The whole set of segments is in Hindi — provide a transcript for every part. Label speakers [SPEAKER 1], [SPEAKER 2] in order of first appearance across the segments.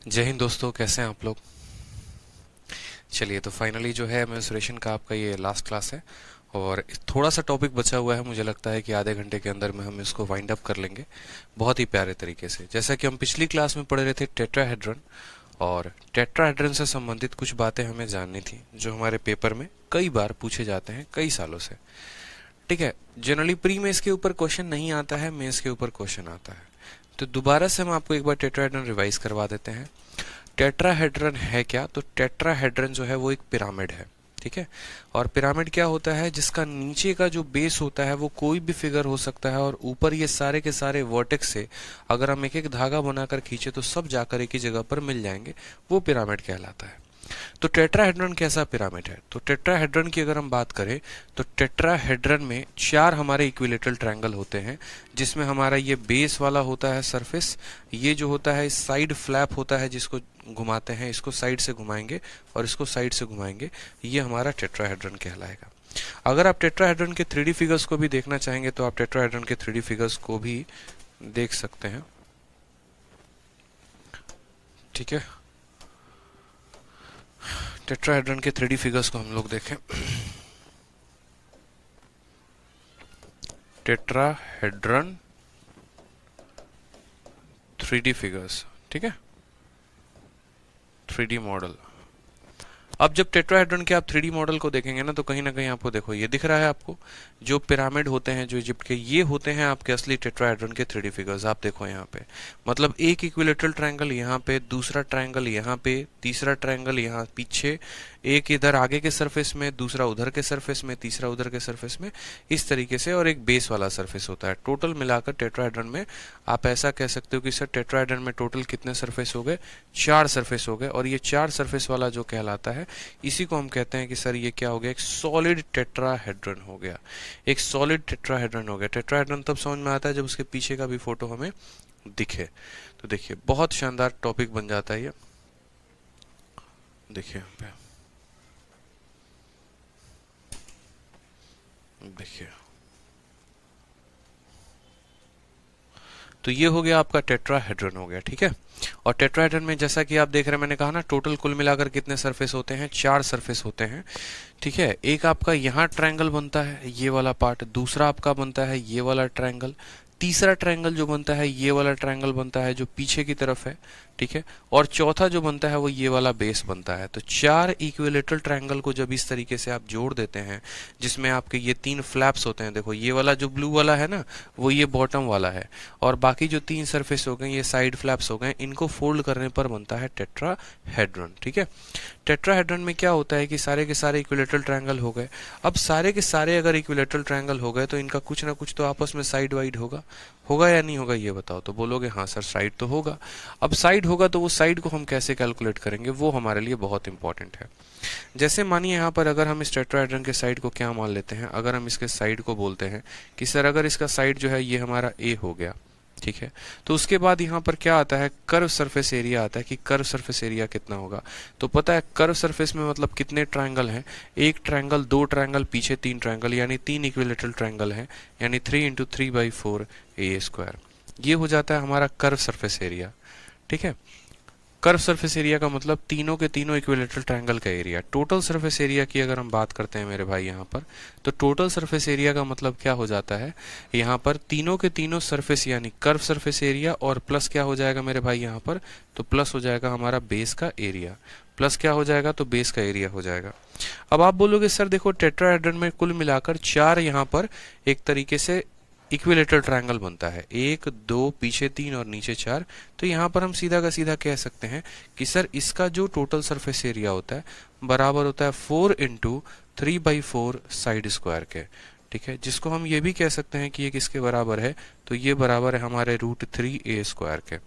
[SPEAKER 1] जय हिंद दोस्तों, कैसे हैं आप लोग। चलिए, तो फाइनली जो है मेंस्ट्रुएशन का आपका ये लास्ट क्लास है और थोड़ा सा टॉपिक बचा हुआ है। मुझे लगता है कि आधे घंटे के अंदर में हम इसको वाइंड अप कर लेंगे बहुत ही प्यारे तरीके से। जैसा कि हम पिछली क्लास में पढ़ रहे थे टेट्राहेड्रन, और टेट्राहेड्रन से संबंधित कुछ बातें हमें जाननी थी जो हमारे पेपर में कई बार पूछे जाते हैं कई सालों से। ठीक है, जनरली प्री मेंस के ऊपर क्वेश्चन नहीं आता है, मेंस के ऊपर क्वेश्चन आता है। तो दोबारा से हम आपको एक बार टेट्राहेड्रन रिवाइज करवा देते हैं। टेट्राहेड्रन है क्या? तो टेट्राहेड्रन जो है वो एक पिरामिड है। ठीक है, और पिरामिड क्या होता है? जिसका नीचे का जो बेस होता है वो कोई भी फिगर हो सकता है, और ऊपर ये सारे के सारे वर्टेक्स से अगर हम एक एक धागा बनाकर खींचे तो सब जाकर एक ही जगह पर मिल जाएंगे। वो पिरामिड कहलाता है। तो टेट्राहेड्रन कैसा पिरामिड है? तो टेट्राहेड्रन की अगर हम बात करें तो टेट्राहेड्रन में चार हमारे इक्विलेटरल ट्रायंगल होते हैं, जिसमें हमारा ये बेस वाला होता है सरफेस, ये जो होता है साइड फ्लैप होता है जिसको घुमाते हैं, इसको साइड से घुमाएंगे और इसको साइड से घुमाएंगे, ये हमारा टेट्राहेड्रन कहलाएगा। अगर आप टेट्राहेड्रन के 3D फिगर्स को भी देखना चाहेंगे तो आप टेट्राहेड्रन के 3D फिगर्स को भी देख सकते हैं। ठीक है, टेट्राहेड्रन के 3D फिगर्स को हम लोग देखें। टेट्राहेड्रन 3D फिगर्स, ठीक है, 3D मॉडल। अब जब टेट्राहेड्रन के आप 3D मॉडल को देखेंगे ना, तो कहीं ना कहीं आपको देखो ये दिख रहा है आपको, जो पिरामिड होते हैं जो इजिप्ट के, ये होते हैं आपके असली टेट्राहेड्रन के 3D फिगर्स। आप देखो यहाँ पे, मतलब एक इक्विलेटरल ट्रायंगल यहाँ पे, दूसरा ट्रायंगल यहाँ पे, तीसरा ट्रायंगल यहाँ पीछे, एक इधर आगे के सरफेस में, दूसरा उधर के सरफेस में, तीसरा उधर के सरफेस में, इस तरीके से, और एक बेस वाला सरफेस होता है। टोटल मिलाकर टेट्राहेड्रन में आप ऐसा कह सकते हो कि सर टेट्राहेड्रन में टोटल कितने सरफेस हो गए? 4 सरफेस हो गए। और ये 4 सरफेस वाला जो कहलाता है, इसी को हम कहते हैं कि सर ये क्या हो गया? एक सॉलिड टेट्राहेड्रन हो गया। एक सॉलिड टेट्राहेड्रन हो गया। टेट्राहेड्रन तब समझ में आता है जब उसके पीछे का भी फोटो हमें दिखे। तो देखिए, बहुत शानदार टॉपिक बन जाता है ये। देखिए यहाँ पे, देखिए, तो ये हो गया आपका टेट्राहेड्रन हो गया। ठीक है, और टेट्राहेड्रन में जैसा कि आप देख रहे हैं, मैंने कहा ना, टोटल कुल मिलाकर कितने सरफेस होते हैं? 4 सरफेस होते हैं। ठीक है, एक आपका यहाँ ट्रायंगल बनता है, ये वाला पार्ट, दूसरा आपका बनता है ये वाला ट्रायंगल, तीसरा ट्रायंगल जो बनता है ये वाला ट्रायंगल बनता है जो पीछे की तरफ है। ठीक है, और चौथा जो बनता है वो ये वाला बेस बनता है। तो 4 इक्विलेटरल ट्रायंगल को जब इस तरीके से आप जोड़ देते हैं, जिसमें आपके ये 3 फ्लैप्स होते हैं, देखो ये वाला जो ब्लू वाला है ना, वो ये बॉटम वाला है, और बाकी जो 3 सरफेस हो गए ये साइड फ्लैप्स हो गए, इनको फोल्ड करने पर बनता है टेट्राहेड्रन। ठीक है, टेट्राहेड्रन में क्या होता है कि सारे के सारे इक्विलेटरल ट्रायंगल हो गए। अब सारे के सारे अगर इक्विलेटरल ट्रायंगल हो गए तो इनका कुछ ना कुछ तो आपस में साइड वाइड होगा। होगा या नहीं होगा ये बताओ? तो बोलोगे हाँ सर साइड तो होगा। अब साइड होगा तो वो साइड को हम कैसे कैलकुलेट करेंगे, वो हमारे लिए बहुत इंपॉर्टेंट है। जैसे मानिए यहाँ पर अगर हम इस टेट्राहेड्रन के साइड को क्या मान लेते हैं, अगर हम इसके साइड को बोलते हैं कि सर अगर इसका साइड जो है ये हमारा ए हो गया, ठीक है, तो उसके बाद यहाँ पर क्या आता है? कर्व सरफेस एरिया आता है कि कर्व सरफेस एरिया कितना होगा। तो पता है कर्व सरफेस में मतलब कितने ट्रायंगल हैं? एक ट्रायंगल, 2 ट्रायंगल, पीछे 3 ट्रायंगल, यानी 3 इक्विलेटरल ट्रायंगल हैं, यानी 3 × 3/4 a²। ये हो जाता है हमारा कर्व सरफेस एरिया। ठीक है, कर्व सरफेस एरिया का मतलब तीनों के तीनों इक्विलेटरल ट्रायंगल का एरिया। टोटल सरफेस एरिया की अगर हम बात करते हैं मेरे भाई यहाँ पर, तो टोटल सरफेस एरिया का मतलब क्या हो जाता है? यहाँ पर तीनों के तीनों सरफेस यानी कर्व सरफेस एरिया, और प्लस क्या हो जाएगा मेरे भाई यहाँ पर? तो प्लस हो जाएगा हमारा बेस का एरिया। प्लस क्या हो जाएगा? तो बेस का एरिया हो जाएगा। अब आप बोलोगे सर देखो टेट्राहेड्रन में कुल मिलाकर 4 यहाँ पर एक तरीके से इक्विलेटरल ट्रायंगल बनता है, 1 2 पीछे 3 और नीचे 4। तो यहाँ पर हम सीधा का सीधा कह सकते हैं कि सर इसका जो टोटल सरफेस एरिया होता है बराबर होता है 4 × 3/4 साइड स्क्वायर के। ठीक है, जिसको हम ये भी कह सकते हैं कि ये किसके बराबर है? तो ये बराबर है हमारे √3a² के।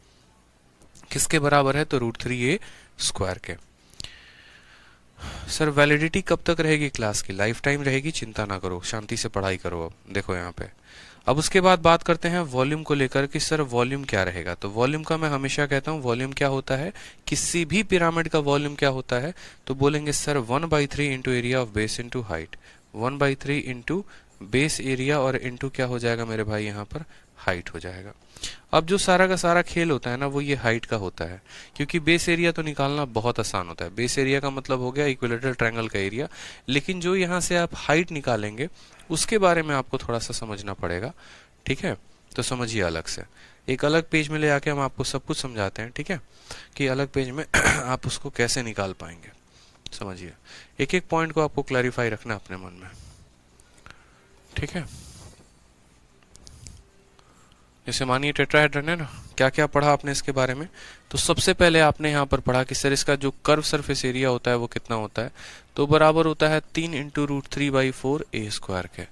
[SPEAKER 1] किसके बराबर है? तो √3a² के। सर वैलिडिटी कब तक रहेगी क्लास की? लाइफ टाइम रहेगी, चिंता ना करो, शांति से पढ़ाई करो। अब देखो यहाँ पे, अब उसके बाद बात करते हैं वॉल्यूम को लेकर कि सर वॉल्यूम क्या रहेगा। तो वॉल्यूम का मैं हमेशा कहता हूँ, वॉल्यूम क्या होता है? किसी भी पिरामिड का वॉल्यूम क्या होता है? तो बोलेंगे sir 1/3 × area of base into height. 1/3 into base area और इंटू क्या हो जाएगा मेरे भाई यहाँ पर? हाइट हो जाएगा। अब जो सारा का सारा खेल होता है ना वो ये हाइट का होता है, क्योंकि बेस एरिया तो निकालना बहुत आसान होता है। बेस एरिया का मतलब हो गया इक्विलेटरल ट्रायंगल का एरिया, लेकिन जो यहाँ से आप हाइट निकालेंगे उसके बारे में आपको थोड़ा सा समझना पड़ेगा, ठीक है। तो समझिए, अलग से एक अलग पेज में ले आके हम आपको सब कुछ समझाते हैं, ठीक है, कि अलग पेज में आप उसको कैसे निकाल पाएंगे। समझिए, एक एक पॉइंट को आपको क्लैरिफाई रखना अपने मन में, ठीक है। जैसे मानिए टेट्राहेड्रन है ना, क्या क्या पढ़ा आपने इसके बारे में। तो सबसे पहले आपने यहाँ पर पढ़ा कि सर इसका जो कर्व सरफेस एरिया होता है वो कितना होता है, तो बराबर होता है 3 इंटू √3/4 ए स्क्वायर के,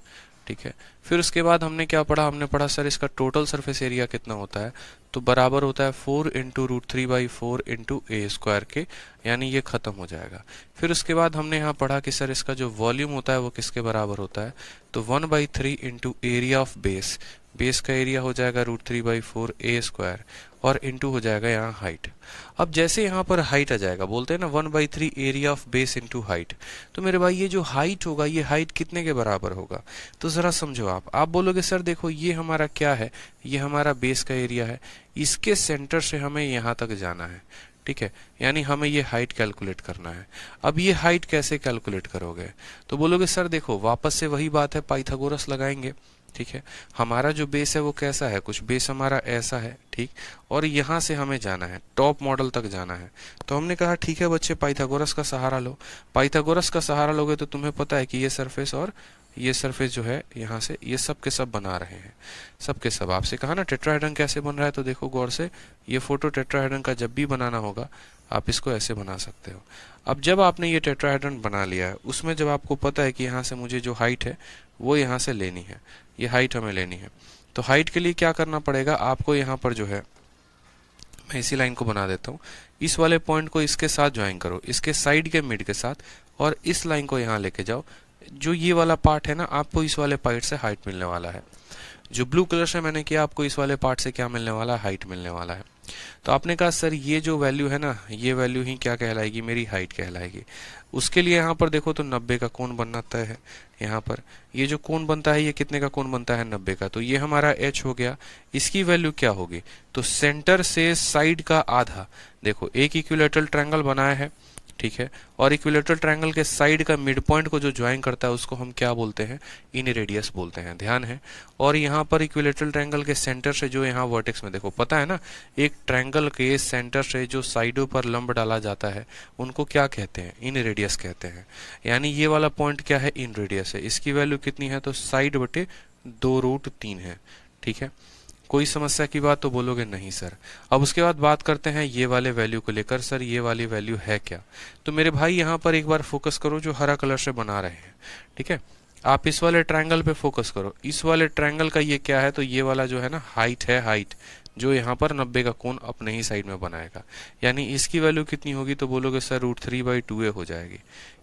[SPEAKER 1] ठीक है। फिर उसके बाद हमने क्या पढ़ा, हमने पढ़ा सर इसका टोटल सरफेस एरिया कितना होता है, तो बराबर होता है 4 इंटू √3/4 इंटू ए स्क्वायर के, यानी ये खत्म हो जाएगा। फिर उसके बाद हमने यहाँ पढ़ा कि सर इसका जो वॉल्यूम होता है वो किसके बराबर होता है, तो 1/3 into area of base, base का एरिया हो जाएगा √3/4 ए स्क्वायर, और इंटू हो जाएगा यहाँ हाइट। अब जैसे यहाँ पर हाइट आ जाएगा, बोलते हैं ना 1/3 area of base into height, तो मेरे भाई ये जो हाइट होगा ये हाइट कितने के बराबर होगा, तो जरा समझो आप बोलोगे सर देखो ये हमारा क्या है, ये हमारा बेस का एरिया है, इसके सेंटर से हमें यहाँ तक जाना है, ठीक है, यानी हमें ये हाइट कैलकुलेट करना है। अब ये हाइट कैसे कैलकुलेट करोगे, तो बोलोगे सर देखो वापस से वही बात है, पाइथागोरस लगाएंगे, ठीक है। हमारा जो बेस है वो कैसा है, कुछ बेस हमारा ऐसा है, ठीक, और यहाँ से हमें जाना है, टॉप मॉडल तक जाना है। तो हमने कहा ठीक है बच्चे पाइथागोरस का सहारा लो। पाइथागोरस का सहारा लोगे तो तुम्हें पता है कि ये सरफेस और ये सरफेस जो है यहाँ से ये सब के सब बना रहे हैं, सब के सब। आपसे कहा ना टेट्राहेड्रन कैसे बन रहा है, तो देखो गौर से, ये फोटो टेट्राहेड्रन का जब भी बनाना होगा आप इसको ऐसे बना सकते हो। अब जब आपने ये टेट्राहेड्रन बना लिया है, उसमें जब आपको पता है कि यहाँ से मुझे जो हाइट है वो यहाँ से लेनी है, ये हाइट हमें लेनी है, तो हाइट के लिए क्या करना पड़ेगा आपको, यहाँ पर जो है मैं इसी लाइन को बना देता हूँ, इस वाले पॉइंट को इसके साथ ज्वाइन करो, इसके साइड के मिड के साथ, और इस लाइन को यहाँ लेके जाओ। जो ये वाला पार्ट है ना, आपको इस वाले पार्ट से हाइट मिलने वाला है। जो ब्लू कलर से मैंने किया, आपको इस वाले पार्ट से क्या मिलने वाला है, हाइट मिलने वाला है। तो आपने कहा सर ये जो वैल्यू है ना, ये वैल्यू ही क्या कहलाएगी, मेरी हाइट कहलाएगी। उसके लिए यहाँ पर देखो तो 90 का कोण बनता है। यहाँ पर ये जो कोण बनता है ये कितने का कोण बनता है, 90 का। तो ये हमारा h हो गया। इसकी वैल्यू क्या होगी, तो सेंटर से साइड का आधा। देखो एक इक्विलेटरल ट्रायंगल बनाया है, ठीक है, और इक्विलेटरल ट्रायंगल के साइड का मिड पॉइंट को जो ज्वाइन करता है उसको हम क्या बोलते हैं, इन रेडियस बोलते हैं, ध्यान है। और यहाँ पर इक्विलेटरल ट्रायंगल के सेंटर से जो यहाँ वर्टेक्स में देखो, पता है ना, एक ट्रायंगल के सेंटर से जो साइडों पर लंब डाला जाता है उनको क्या कहते हैं, इन रेडियस कहते हैं। यानी ये वाला पॉइंट क्या है, इन रेडियस है। इसकी वैल्यू कितनी है, तो साइड बटे 2√3 है, ठीक है। कोई समस्या की बात तो बोलोगे नहीं सर। अब उसके बाद बात करते हैं ये वाले वैल्यू को लेकर, सर ये वाली वैल्यू है क्या। तो मेरे भाई यहाँ पर एक बार फोकस करो, जो हरा कलर से बना रहे हैं, ठीक है, आप इस वाले ट्रायंगल पे फोकस करो। इस वाले ट्रायंगल का ये क्या है, तो ये वाला जो है ना हाइट है, हाइट जो यहाँ पर 90 का कोण अपने ही साइड में बनाएगा। यानी इसकी वैल्यू कितनी होगी, तो बोलोगे सर √3/2a हो जाएगी।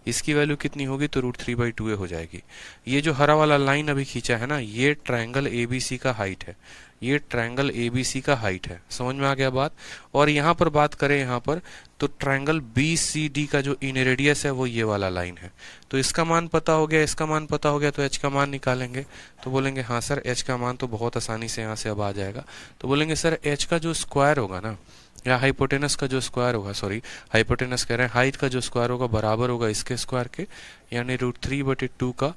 [SPEAKER 1] इसकी वैल्यू कितनी होगी, तो √3/2a हो जाएगी। ये जो हरा वाला लाइन अभी खींचा है ना, ये ट्रायंगल ABC का हाइट है, ये ट्रायंगल ABC का हाइट है। समझ में आ गया बात। और यहाँ पर बात करें यहाँ पर, तो ट्रायंगल BCD का जो इन रेडियस है वो ये वाला लाइन है। तो इसका मान पता हो गया, इसका मान पता हो गया, तो h का मान निकालेंगे। तो बोलेंगे हाँ सर h का मान तो बहुत आसानी से यहाँ से अब आ जाएगा। तो बोलेंगे सर h का जो स्क्वायर होगा ना, या हाइपोटेनस का जो स्क्वायर होगा, सॉरी हाइपोटेनस कह रहे हैं, हाइट का जो स्क्वायर होगा बराबर होगा इसके स्क्वायर के, यानी √3/2 का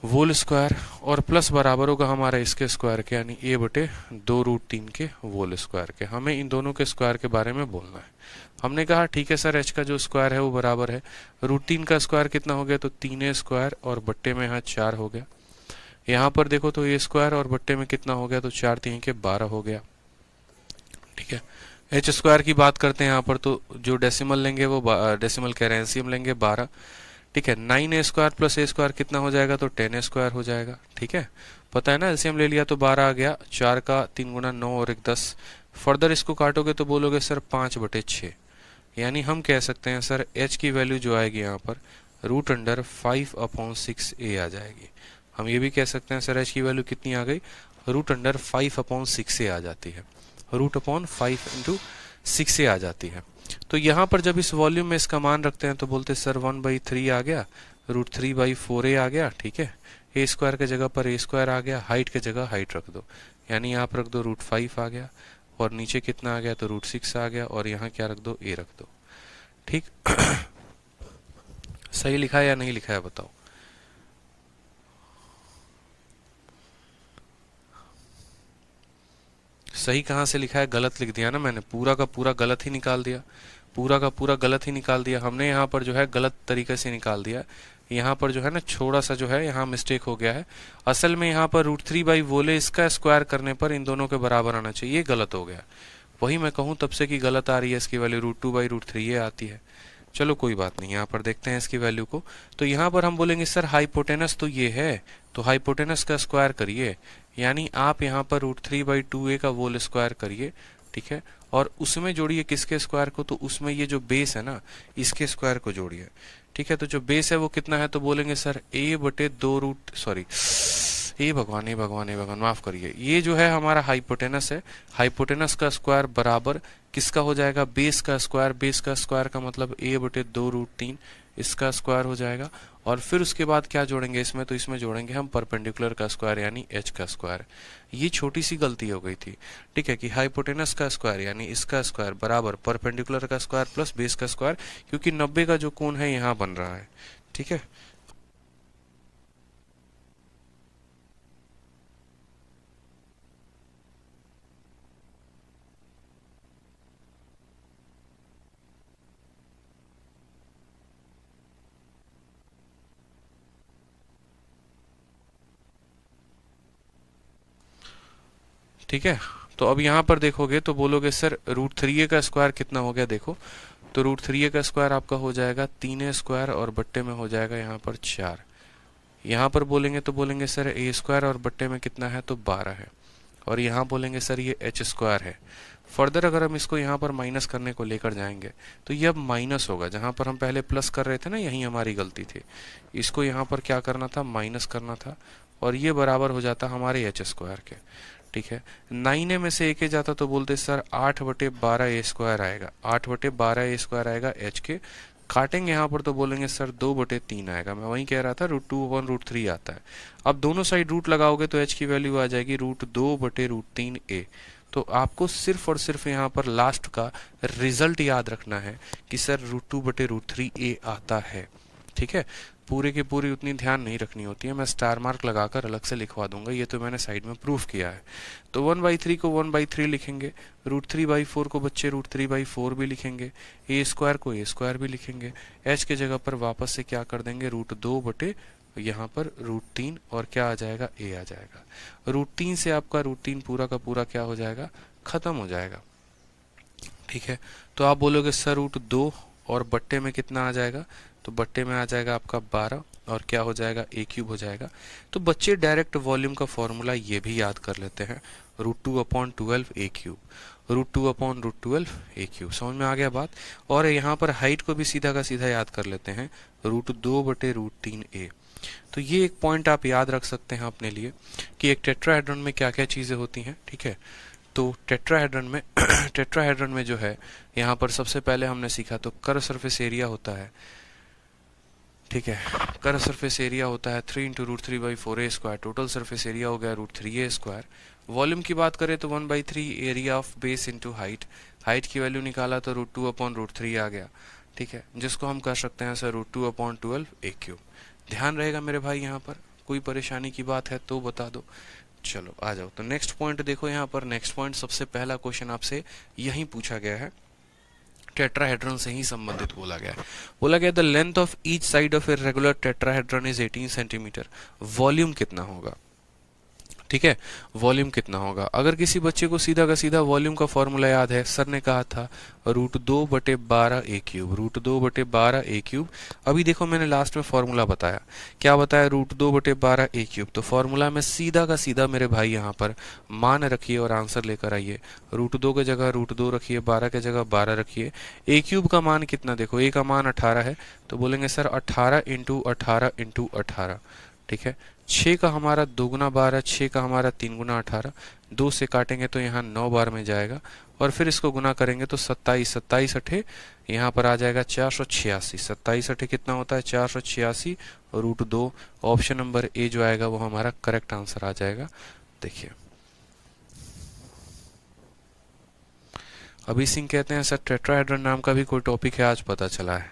[SPEAKER 1] होल स्क्वायर, और प्लस बराबर होगा हमारा इसके स्क्वायर के, यानी a/2√3 के होल स्क्वायर के। हमें इन दोनों के स्क्वायर के बारे में बोलना है। हमने कहा ठीक है सर h का जो स्क्वायर है वो बराबर है √3 का स्क्वायर कितना हो गया, तो 3a स्क्वायर, और बट्टे में यहाँ 4 हो गया। यहाँ पर देखो तो a स्क्वायर और बट्टे में कितना हो गया, तो 4 3 के 12 हो गया, ठीक है। h स्क्वायर की बात करते हैं यहाँ पर, तो जो डेसिमल लेंगे वो डेसिमल कह रहे हैं एलसीएम लेंगे 12, ठीक है। 9a square plus a square कितना हो जाएगा, तो 10a स्क्वायर हो जाएगा, ठीक है। पता है ना, एलसीएम ले लिया तो 12 आ गया, 4 का 3 गुना 9 और 1 10। फर्दर इसको काटोगे तो बोलोगे सर 5/6, यानी हम कह सकते हैं सर h की वैल्यू जो आएगी यहाँ पर √5/6a आ जाएगी। हम ये भी कह सकते हैं सर h की वैल्यू कितनी आ गई, √5/6a आ जाती है, √5 × 6 आ जाती है। तो यहाँ पर जब इस वॉल्यूम में इसका मान रखते हैं तो बोलते हैं सर 1/3 आ गया, √3/4a आ गया, ठीक है। ए स्क्वायर के जगह पर ए स्क्वायर आ गया, हाइट के जगह हाइट रख दो, यानी आप रख दो √5 आ गया, और नीचे कितना आ गया तो √6 आ गया, और यहाँ क्या रख दो, ए रख दो, ठीक। सही लिखा है या नहीं लिखा है बताओ। सही कहाँ से लिखा है, गलत लिख दिया ना मैंने, पूरा का पूरा गलत ही निकाल दिया, पूरा का पूरा गलत ही निकाल दिया हमने। यहाँ पर जो है गलत तरीके से निकाल दिया, यहाँ पर जो है ना थोड़ा सा जो है यहाँ मिस्टेक हो गया है। असल में यहाँ पर √3/बोले इसका स्क्वायर करने पर इन दोनों के बराबर आना चाहिए, ये गलत हो गया। वही मैं कहूँ तब से कि गलत आ रही है, इसकी वैल्यू √2/√3 आती है। चलो कोई बात नहीं, यहाँ पर देखते हैं इसकी वैल्यू को। तो यहाँ पर हम बोलेंगे सर हाइपोटेनस तो ये है, तो हाइपोटेनस का स्क्वायर करिए, यानी आप यहाँ पर √3/2a का होल स्क्वायर करिए, ठीक है, और उसमें जोड़िए किसके स्क्वायर को, तो उसमें ये जो बेस है ना इसके स्क्वायर को जोड़िए, ठीक है। तो जो बेस है वो कितना है, तो बोलेंगे सर ए भगवान माफ करिए, ये जो है हमारा हाइपोटेनस है, हाइपोटेनस का स्क्वायर बराबर किसका हो जाएगा, बेस का स्क्वायर, बेस का स्क्वायर का मतलब a/2√3 इसका स्क्वायर हो जाएगा। और फिर उसके बाद क्या जोड़ेंगे इसमें, तो इसमें जोड़ेंगे हम परपेंडिकुलर का स्क्वायर यानी h का स्क्वायर। ये छोटी सी गलती हो गई थी, ठीक है, कि हाइपोटेनस का स्क्वायर यानी इसका स्क्वायर बराबर परपेंडिकुलर का स्क्वायर प्लस बेस का स्क्वायर, क्योंकि 90 का जो कोण है यहाँ बन रहा है, ठीक है। ठीक है, तो अब यहाँ पर देखोगे तो बोलोगे सर √3a का स्क्वायर कितना हो गया, देखो तो √3a का स्क्वायर आपका हो जाएगा 3a स्क्वायर और बट्टे में हो जाएगा यहाँ पर 4। यहाँ पर बोलेंगे तो बोलेंगे सर a स्क्वायर और बट्टे में कितना है, तो 12 है, और यहाँ बोलेंगे सर ये h स्क्वायर है। फर्दर अगर हम इसको यहाँ पर माइनस करने को लेकर जाएंगे तो ये अब माइनस होगा, जहाँ पर हम पहले प्लस कर रहे थे ना, यही हमारी गलती थी, इसको यहाँ पर क्या करना था, माइनस करना था, और ये बराबर हो जाता हमारे h स्क्वायर के, ठीक है। 9a में से 1 जाता तो बोलते सर 8/12a स्क्वायर आएगा, 8/12a स्क्वायर आएगा h के, काटेंगे यहाँ पर तो बोलेंगे सर 2/3 आएगा। मैं वही कह रहा था √2/√3 आता है। अब दोनों साइड रूट लगाओगे तो h की वैल्यू आ जाएगी √2/√3a। तो आपको सिर्फ और सिर्फ यहाँ पर लास्ट का रिजल्ट याद रखना है कि सर √2/√3a आता है, ठीक है। पूरे की पूरी उतनी ध्यान नहीं रखनी होती है, मैं स्टार मार्क लगाकर अलग से लिखवा दूंगा, ये तो मैंने साइड में प्रूफ किया है। तो 1/3 को 1/3 लिखेंगे, √3/4 को बच्चे √3/4 भी लिखेंगे, a स्क्वायर को a स्क्वायर भी लिखेंगे, h के जगह पर वापस से क्या कर देंगे, √2/ यहाँ पर √3 और क्या आ जाएगा, a आ जाएगा। √3 से आपका √3 पूरा का पूरा क्या हो जाएगा, खत्म हो जाएगा, ठीक है। तो आप बोलोगे सर √2 और बट्टे में कितना आ जाएगा, तो बट्टे में आ जाएगा आपका 12 और क्या हो जाएगा, a³ हो जाएगा। तो बच्चे डायरेक्ट वॉल्यूम का फॉर्मूला ये भी याद कर लेते हैं, √2/12a³, √2/√12a³। समझ में आ गया बात। और यहाँ पर हाइट को भी सीधा का सीधा याद कर लेते हैं, √2/√3a। तो ये एक पॉइंट आप याद रख सकते हैं अपने लिए कि एक टेट्राहेड्रॉन में क्या क्या चीजें होती हैं, ठीक है। तो टेट्राहेड्रॉन में जो है यहाँ पर सबसे पहले हमने सीखा तो कर्व सरफेस एरिया होता है, ठीक है। कर्व सरफेस एरिया होता है 3 × √3/4a square, total surface area हो गया √3a स्क्वायर। वॉल्यूम की बात करें तो 1/3 area of base into height, height की वैल्यू निकाला तो √2/√3 आ गया, ठीक है, जिसको हम कर सकते हैं सर √2/12a³। ध्यान रहेगा मेरे भाई, यहाँ पर कोई परेशानी की बात है तो बता दो। चलो आ जाओ, तो नेक्स्ट पॉइंट देखो, यहाँ पर नेक्स्ट पॉइंट सबसे पहला क्वेश्चन आपसे यही पूछा गया है, टेट्राहेड्रॉन से ही संबंधित बोला गया the length of each side of a regular tetrahedron is 18 centimetre. Volume कितना होगा, ठीक है, वॉल्यूम कितना होगा। अगर किसी बच्चे को सीधा का सीधा वॉल्यूम का फॉर्मूला याद है, सर ने कहा था √2/12a³, √2/12a³। अभी देखो मैंने लास्ट में फॉर्मूला बताया, क्या बताया, √2/12a³। तो फॉर्मूला में सीधा का सीधा मेरे भाई यहाँ पर मान रखिए और आंसर लेकर आइए। √2 की जगह √2 रखिए, 12 की जगह 12 रखिए। a³ का मान कितना, देखो a का मान 18 है, तो बोलेंगे सर 18 × 18 × 18, ठीक है। 6 का हमारा 2 × 12, 6 का हमारा 3 × 18, 2 से काटेंगे तो यहाँ 9 बार में जाएगा और फिर इसको गुना करेंगे तो 27, 27 अठे यहाँ पर आ जाएगा 486। 27 अठे कितना होता है 486 √2। ऑप्शन नंबर ए जो आएगा वो हमारा करेक्ट आंसर आ जाएगा। देखिए अभी सिंह कहते हैं सर टेट्राहेड्रन नाम का भी कोई टॉपिक है, आज पता चला है।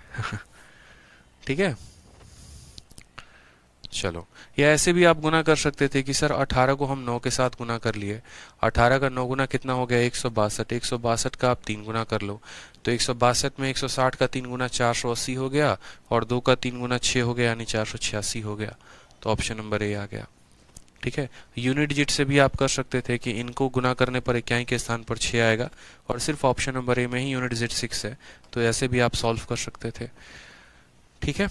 [SPEAKER 1] ठीक है, चलो या ऐसे भी आप गुना कर सकते थे कि सर 18 को हम 9 के साथ गुना कर लिए, 18 का 9 गुना कितना हो गया 162, 162 का आप 3 गुना कर लो तो 162 में 160 का 3 गुना 480 हो गया और 2 का 3 गुना 6 हो गया यानी 486 हो गया। तो ऑप्शन नंबर ए आ गया। ठीक है, यूनिट डिजिट से भी आप कर सकते थे कि इनको गुना करने पर इकाई के स्थान पर 6 आएगा और सिर्फ ऑप्शन नंबर ए में ही यूनिट डिजिट 6 है, तो ऐसे भी आप सॉल्व कर सकते थे। ठीक है,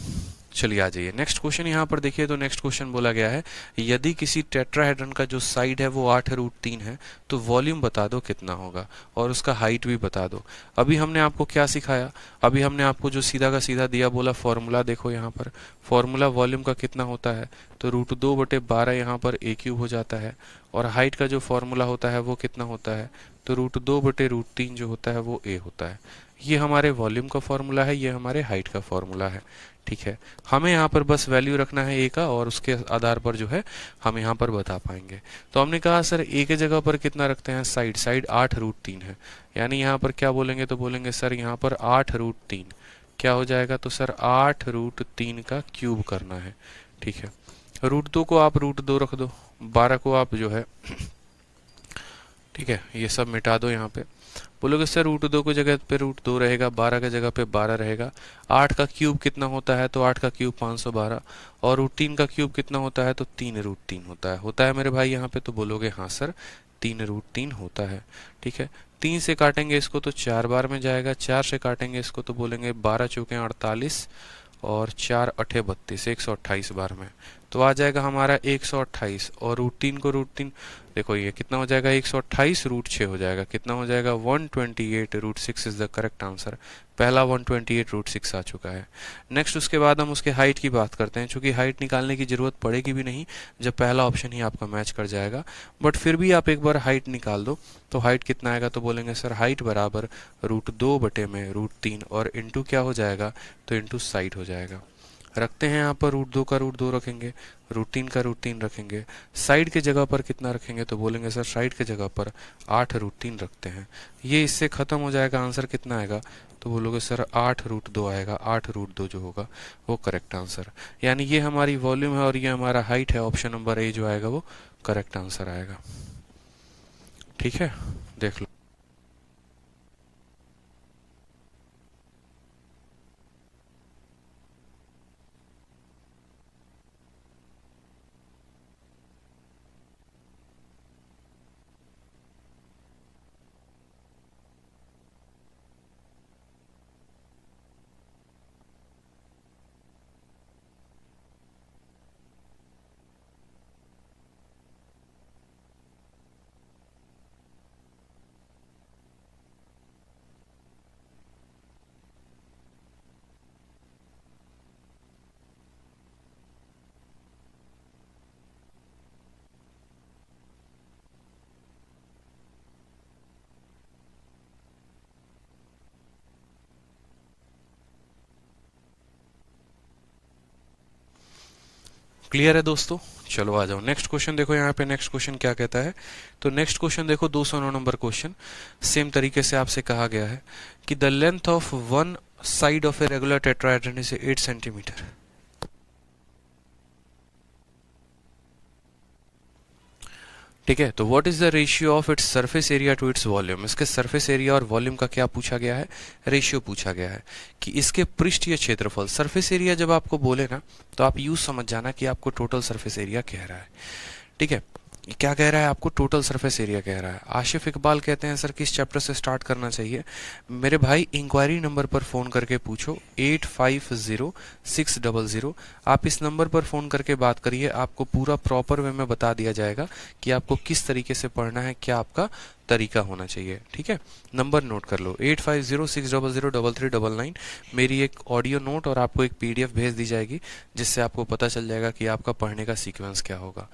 [SPEAKER 1] चलिए आ जाइए नेक्स्ट क्वेश्चन। यहाँ पर देखिए तो नेक्स्ट क्वेश्चन बोला गया है यदि किसी टेट्राहेड्रन का जो साइड है वो 8√3 है तो वॉल्यूम बता दो कितना होगा और उसका हाइट भी बता दो। अभी हमने आपको क्या सिखाया, अभी हमने आपको जो सीधा का सीधा दिया बोला फॉर्मूला, देखो यहाँ पर फॉर्मूला वॉल्यूम का कितना होता है तो √2/12 यहाँ पर a³ हो जाता है और हाइट का जो फॉर्मूला होता है वो कितना होता है तो √2/√3 जो होता है वो a होता है। ये हमारे वॉल्यूम का फॉर्मूला है, ये हमारे हाइट का फॉर्मूला है। ठीक है, हमें यहाँ पर बस वैल्यू रखना है ए का और उसके आधार पर जो है हम यहाँ पर बता पाएंगे। तो हमने कहा सर ए के जगह पर कितना रखते हैं साइड, साइड 8√3 है यानी यहाँ पर क्या बोलेंगे तो बोलेंगे सर यहाँ पर 8√3 क्या हो जाएगा तो सर 8√3 का क्यूब करना है। ठीक है, √2 को आप √2 रख दो, 12 को आप जो है ठीक है ये सब मिटा दो। यहाँ पे बोलोगे सर √2 की जगह पे √2 रहेगा, 12 की जगह पे 12 रहेगा। 8 का क्यूब कितना होता है तो 8 का क्यूब 512 और √3 का क्यूब कितना होता है तो 3√3 होता है मेरे भाई यहाँ पे। तो बोलोगे हाँ सर 3√3 होता है। ठीक है, 3 से काटेंगे इसको तो 4 बार में जाएगा, 4 से काटेंगे इसको तो बोलेंगे 12 चौके 48 और 4 अठे 32, 128 बार में तो आ जाएगा हमारा 128 और √3 को √3 देखो ये कितना हो जाएगा 128 √6 हो जाएगा, कितना हो जाएगा 128 √6 इज द करेक्ट आंसर। पहला 128 √6 आ चुका है। नेक्स्ट उसके बाद हम उसके हाइट की बात करते हैं, चूंकि हाइट निकालने की जरूरत पड़ेगी भी नहीं जब पहला ऑप्शन ही आपका मैच कर जाएगा, बट फिर भी आप एक बार हाइट निकाल दो तो हाइट कितना आएगा तो बोलेंगे सर हाइट बराबर √2/√3 और इंटू क्या हो जाएगा तो इंटू साइड हो जाएगा। रखते हैं यहाँ पर √2 का √2 रखेंगे, √3 का √3 रखेंगे, साइड के जगह पर कितना रखेंगे तो बोलेंगे सर साइड के जगह पर 8√3 रखते हैं। ये इससे खत्म हो जाएगा, आंसर कितना आएगा तो बोलोगे सर 8√2 आएगा, 8√2 जो होगा वो करेक्ट आंसर। यानी ये हमारी वॉल्यूम है और ये हमारा हाइट है, ऑप्शन नंबर ए जो आएगा वो करेक्ट आंसर आएगा। ठीक है, देख लो। क्लियर है दोस्तों, चलो आ जाओ नेक्स्ट क्वेश्चन। देखो यहाँ पे नेक्स्ट क्वेश्चन क्या कहता है तो नेक्स्ट क्वेश्चन देखो 209 नंबर क्वेश्चन। सेम तरीके से आपसे कहा गया है कि the length of one side of a regular tetrahedron is 8 centimetre. ठीक है, तो what is the ratio of its surface area to its volume. इसके सरफेस एरिया और वॉल्यूम का क्या पूछा गया है, रेशियो पूछा गया है कि इसके पृष्ठीय क्षेत्रफल। सरफेस एरिया जब आपको बोले ना तो आप यूज समझ जाना कि आपको टोटल सरफेस एरिया कह रहा है। ठीक है, क्या कह रहा है आपको टोटल सरफेस एरिया कह रहा है। आशिफ इकबाल कहते हैं सर किस चैप्टर से स्टार्ट करना चाहिए। मेरे भाई इंक्वायरी नंबर पर फ़ोन करके पूछो 850600। आप इस नंबर पर फ़ोन करके बात करिए, आपको पूरा प्रॉपर वे में बता दिया जाएगा कि आपको किस तरीके से पढ़ना है, क्या आपका तरीका होना चाहिए। ठीक है, नंबर नोट कर लो 8506003399। मेरी एक ऑडियो नोट और आपको एक PDF भेज दी जाएगी जिससे आपको पता चल जाएगा कि आपका पढ़ने का सीक्वेंस क्या होगा।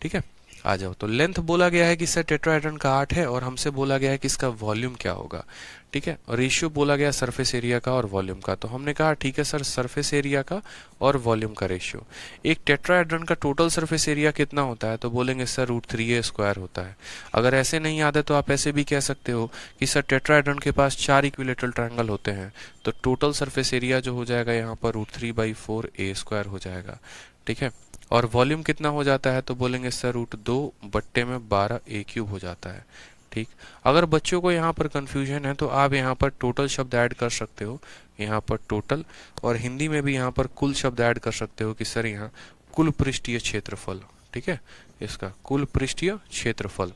[SPEAKER 1] ठीक है, आ जाओ। तो लेंथ बोला गया है कि सर टेट्राहेड्रन का 8 है और हमसे बोला गया है कि इसका वॉल्यूम क्या होगा, ठीक है। और रेशियो बोला गया सरफेस एरिया का और वॉल्यूम का। तो हमने कहा ठीक है सर, सरफेस एरिया का और वॉल्यूम का रेशियो। एक टेट्राहेड्रन का टोटल सरफेस एरिया कितना होता है, तो बोलेंगे सर √3a² होता है। अगर ऐसे नहीं याद है तो आप ऐसे भी कह सकते हो कि सर टेट्राहेड्रन के पास 4 इक्विलेटरल ट्रायंगल होते हैं, तो टोटल सरफेस एरिया जो हो जाएगा यहाँ पर √3/4a² हो जाएगा, ठीक है। और वॉल्यूम कितना हो जाता है, तो बोलेंगे सर √2/12a³ हो जाता है, ठीक। अगर बच्चों को यहाँ पर कंफ्यूजन है तो आप यहाँ पर टोटल शब्द ऐड कर सकते हो, यहाँ पर टोटल, और हिंदी में भी यहाँ पर कुल शब्द ऐड कर सकते हो कि सर यहाँ कुल पृष्ठीय क्षेत्रफल, ठीक है, इसका कुल पृष्ठीय क्षेत्रफल।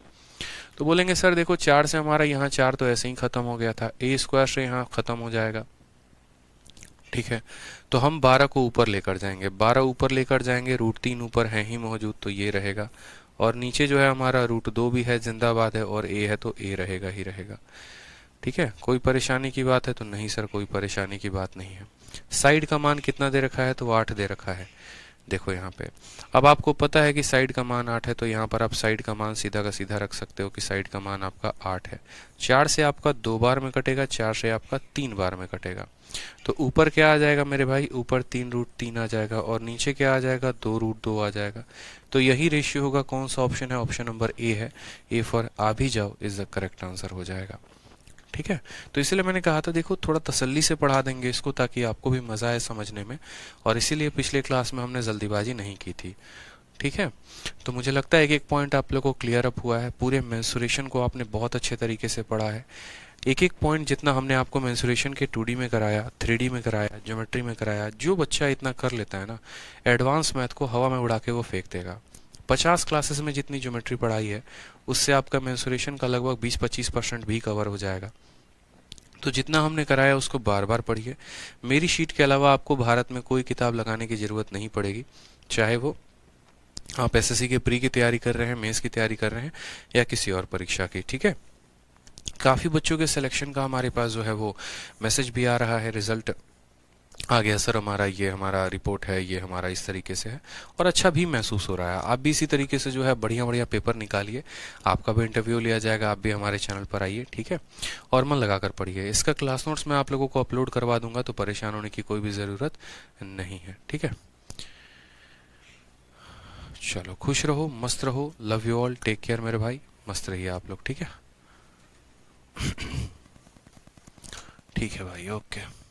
[SPEAKER 1] तो बोलेंगे सर देखो 4 से हमारा यहाँ 4 तो ऐसे ही खत्म हो गया था, a² से यहाँ खत्म हो जाएगा, ठीक है। तो हम 12 को ऊपर लेकर जाएंगे, 12 ऊपर लेकर जाएंगे, √3 ऊपर है ही मौजूद तो ये रहेगा, और नीचे जो है हमारा √2 भी है, जिंदाबाद है, और a है तो a रहेगा ही रहेगा, ठीक है। कोई परेशानी की बात है तो नहीं सर, कोई परेशानी की बात नहीं है। साइड का मान कितना दे रखा है, तो 8 दे रखा है, देखो यहाँ पे। अब आपको पता है कि साइड का मान 8 है, तो यहाँ पर आप साइड का मान सीधा का सीधा रख सकते हो कि साइड का मान आपका 8 है। 4 से आपका 2 बार में कटेगा, 4 से आपका 3 बार में कटेगा। तो ऊपर क्या आ जाएगा मेरे भाई, ऊपर 3√3 आ जाएगा, और नीचे क्या आ जाएगा, 2√2 आ जाएगा। तो यही रेशियो होगा। कौन सा ऑप्शन है, ऑप्शन नंबर ए है, ए फॉर आ भी जाओ इज द करेक्ट आंसर हो जाएगा, ठीक है। तो इसलिए मैंने कहा था देखो थोड़ा तसल्ली से पढ़ा देंगे इसको ताकि आपको भी मजा आए समझने में, और इसीलिए पिछले क्लास में हमने जल्दीबाजी नहीं की थी, ठीक है। तो मुझे लगता है कि एक पॉइंट आप लोगों को क्लियर अप हुआ है। पूरे मेंसुरेशन को आपने बहुत अच्छे तरीके से पढ़ा है। एक एक पॉइंट जितना हमने आपको मेंसुरेशन के 2D में कराया, 3D में कराया, ज्योमेट्री में कराया, जो बच्चा इतना कर लेता है ना, एडवांस मैथ को हवा में उड़ा के वो फेंक देगा। 50 क्लासेस में जितनी ज्योमेट्री पढ़ाई है उससे आपका मेंसुरेशन का लगभग 20-25% भी कवर हो जाएगा। तो जितना हमने कराया उसको बार बार पढ़िए। मेरी शीट के अलावा आपको भारत में कोई किताब लगाने की ज़रूरत नहीं पड़ेगी, चाहे वो आप एसएससी के प्री की तैयारी कर रहे हैं, मेंस की तैयारी कर रहे हैं, या किसी और परीक्षा की, ठीक है। काफ़ी बच्चों के सिलेक्शन का हमारे पास जो है वो मैसेज भी आ रहा है, रिजल्ट आ गया सर हमारा, ये हमारा रिपोर्ट है, ये हमारा इस तरीके से है, और अच्छा भी महसूस हो रहा है। आप भी इसी तरीके से जो है बढ़िया बढ़िया पेपर निकालिए, आपका भी इंटरव्यू लिया जाएगा, आप भी हमारे चैनल पर आइए, ठीक है, और मन लगा कर पढ़िए। इसका क्लास नोट्स मैं आप लोगों को अपलोड करवा दूंगा, तो परेशान होने की कोई भी ज़रूरत नहीं है, ठीक है। चलो खुश रहो, मस्त रहो, love you all, take care मेरे भाई, मस्त रहिए आप लोग, ठीक है। ठीक है भाई, ओके।